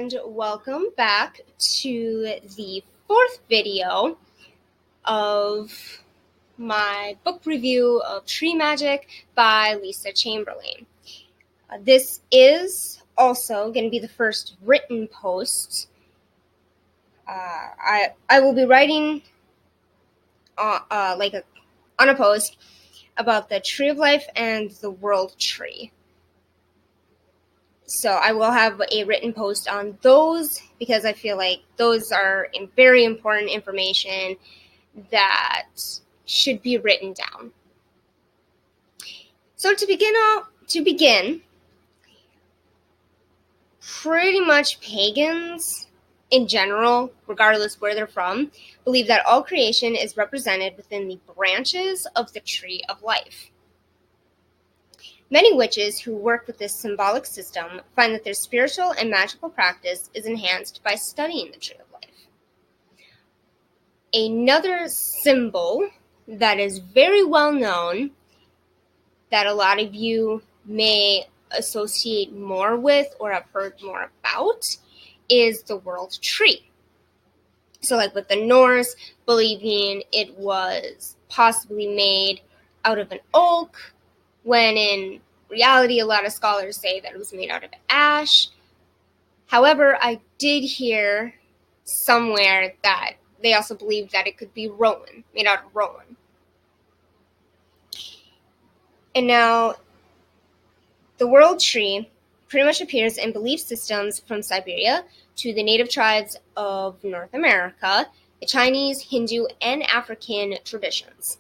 and welcome back to the fourth video of my book review of Tree Magick by Lisa Chamberlain. This is also going to be the first written post. I will be writing on a post about the Tree of Life and the World Tree. So I will have a written post on those because I feel like those are very important information that should be written down. So to begin, pretty much pagans in general, regardless where they're from, believe that all creation is represented within the branches of the Tree of Life. Many witches who work with this symbolic system find that their spiritual and magical practice is enhanced by studying the Tree of Life. Another symbol that is very well known that a lot of you may associate more with or have heard more about is the World Tree. So like with the Norse, believing it was possibly made out of an oak, when in reality, a lot of scholars say that it was made out of ash. However, I did hear somewhere that they also believed that it could be rowan, made out of rowan. And now, the World Tree pretty much appears in belief systems from Siberia to the native tribes of North America, the Chinese, Hindu, and African traditions.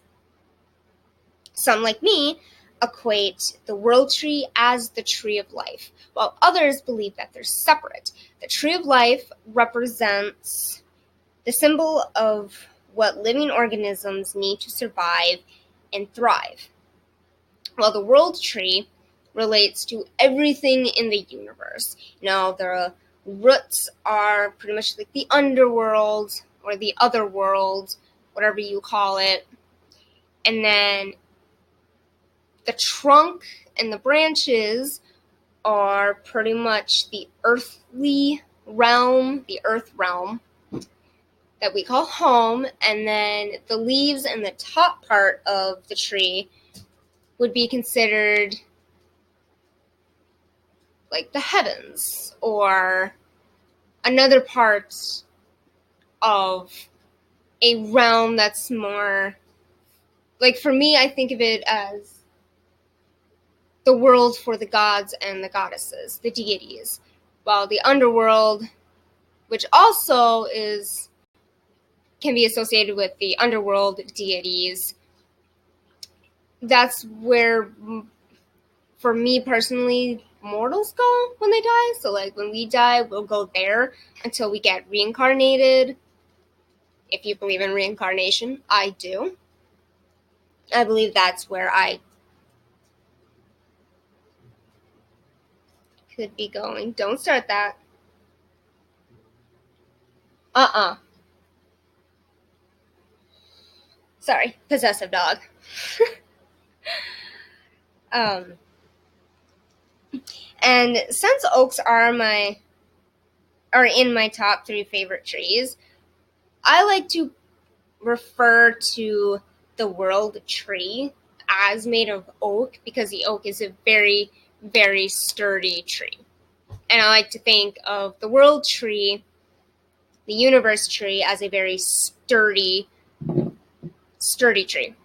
Some, like me, equate the World Tree as the Tree of Life, while others believe that they're separate. The Tree of Life represents the symbol of what living organisms need to survive and thrive, while the World Tree relates to everything in the universe. The roots are pretty much like the underworld or the other world, whatever you call it, and then the trunk and the branches are pretty much the earthly realm, the earth realm that we call home, and then the leaves and the top part of the tree would be considered like the heavens or another part of a realm that's more, like for me, I think of it as the world for the gods and the goddesses, the deities, while the underworld, which also can be associated with the underworld deities, that's where, for me personally, mortals go when they die. So like when we die, we'll go there until we get reincarnated. If you believe in reincarnation, I do. I believe that's where I could be going. Don't start that. Sorry, possessive dog. And since oaks are in my top 3 favorite trees, I like to refer to the World Tree as made of oak because the oak is a very, very sturdy tree. And I like to think of the World Tree, the Universe Tree, as a very sturdy tree.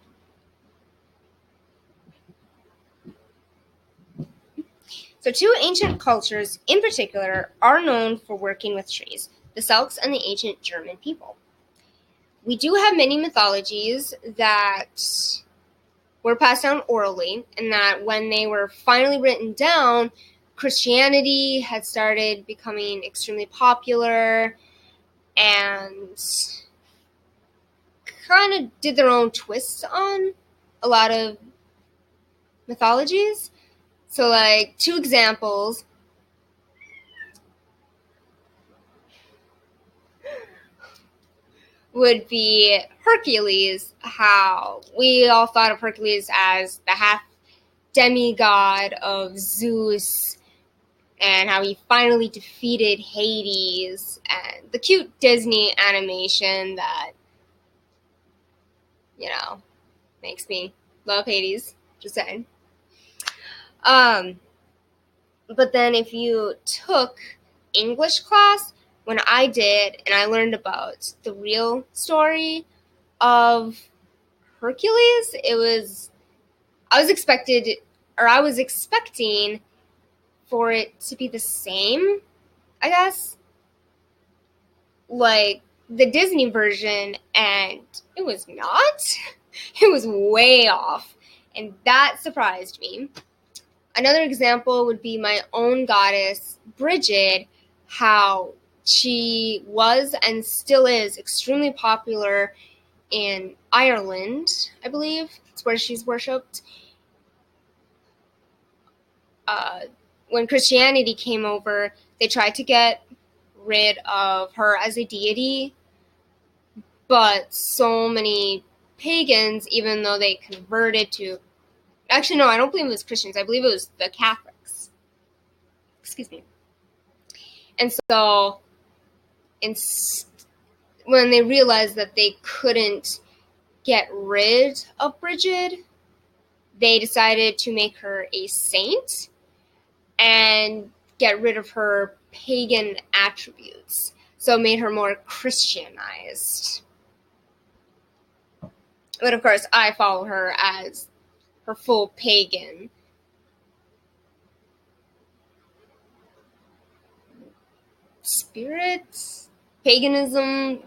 So 2 ancient cultures in particular are known for working with trees, the Celts and the ancient German people. We do have many mythologies that were passed down orally, and that when they were finally written down, Christianity had started becoming extremely popular and kind of did their own twists on a lot of mythologies. So like 2 examples would be Hercules, how we all thought of Hercules as the half demigod of Zeus and how he finally defeated Hades, and the cute Disney animation that, makes me love Hades, just saying. But then if you took English class, when I did, and I learned about the real story of Hercules, I was expecting for it to be the same, I guess, like the Disney version, and it was not. It was way off, and that surprised me. Another example would be my own goddess, Bridget, how she was and still is extremely popular in Ireland, I believe. It's where she's worshipped. When Christianity came over, they tried to get rid of her as a deity, but so many pagans, even though they converted to... Actually, no, I don't believe it was Christians. I believe it was the Catholics. Excuse me. And so, when they realized that they couldn't get rid of Bridget, they decided to make her a saint and get rid of her pagan attributes. So it made her more Christianized. But of course, I follow her as her full pagan. Spirits, paganism,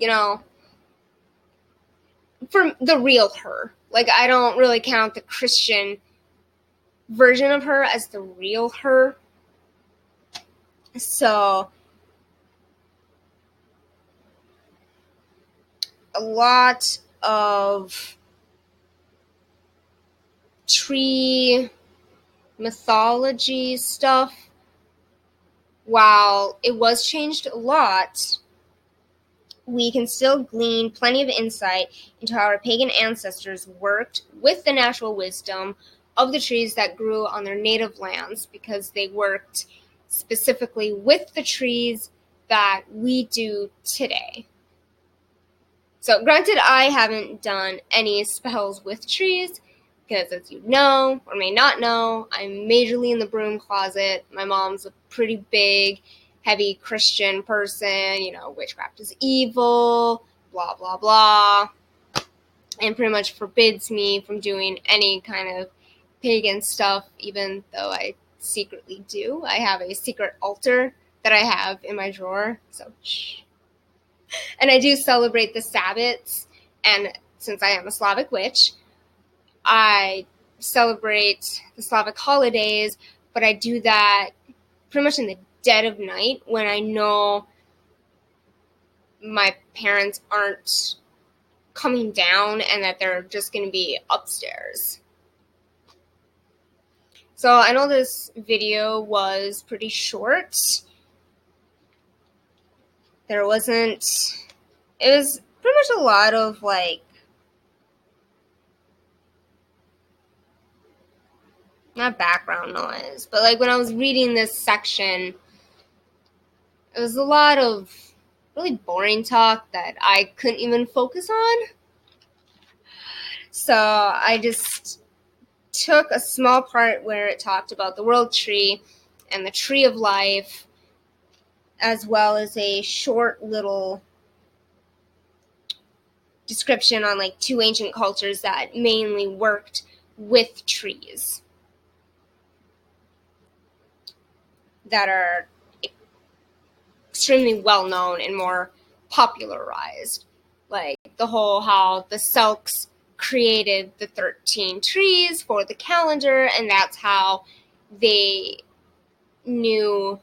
for the real her. Like, I don't really count the Christian version of her as the real her. So, a lot of tree mythology stuff, while it was changed a lot, we can still glean plenty of insight into how our pagan ancestors worked with the natural wisdom of the trees that grew on their native lands, because they worked specifically with the trees that we do today. So granted, I haven't done any spells with trees, because as you know, or may not know, I'm majorly in the broom closet. My mom's a pretty big, heavy Christian person, witchcraft is evil, blah, blah, blah, and pretty much forbids me from doing any kind of pagan stuff, even though I secretly do. I have a secret altar that I have in my drawer, so shh. And I do celebrate the Sabbats, and since I am a Slavic witch, I celebrate the Slavic holidays, but I do that pretty much in the dead of night when I know my parents aren't coming down and that they're just going to be upstairs. So I know this video was pretty short. It was pretty much a lot of not background noise, but when I was reading this section, it was a lot of really boring talk that I couldn't even focus on. So I just took a small part where it talked about the world tree and the tree of life, as well as a short little description on two ancient cultures that mainly worked with trees that are extremely well known and more popularized. Like the whole how the Celts created the 13 trees for the calendar, and that's how they knew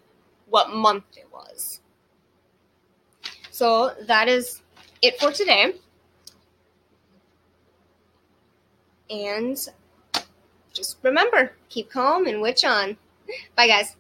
what month it was. So that is it for today. And just remember, keep calm and witch on. Bye, guys.